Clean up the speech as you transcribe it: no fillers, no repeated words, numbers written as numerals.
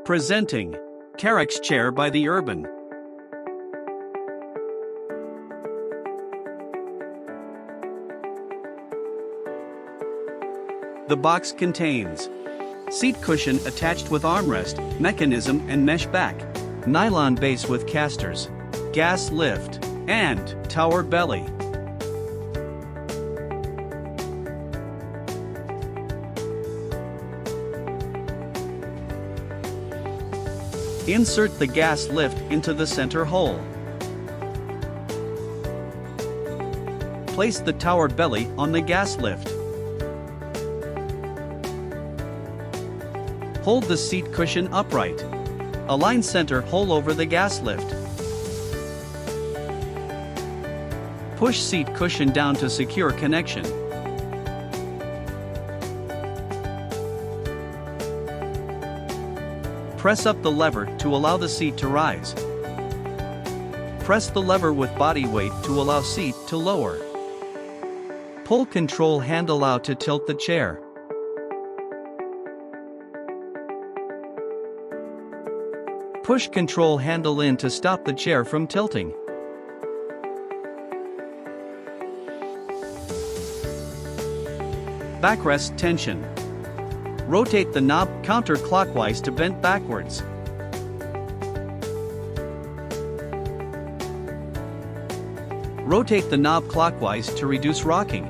Presenting Carex chair by the Urban. The box contains seat cushion attached with armrest, mechanism and mesh back, nylon base with casters, gas lift, and tower belly. Insert the gas lift into the center hole. Place the tower belly on the gas lift. Hold the seat cushion upright. Align center hole over the gas lift. Push seat cushion down to secure connection. Press up the lever to allow the seat to rise. Press the lever with body weight to allow seat to lower. Pull control handle out to tilt the chair. Push control handle in to stop the chair from tilting. Backrest tension. Rotate the knob counterclockwise to bend backwards. Rotate the knob clockwise to reduce rocking.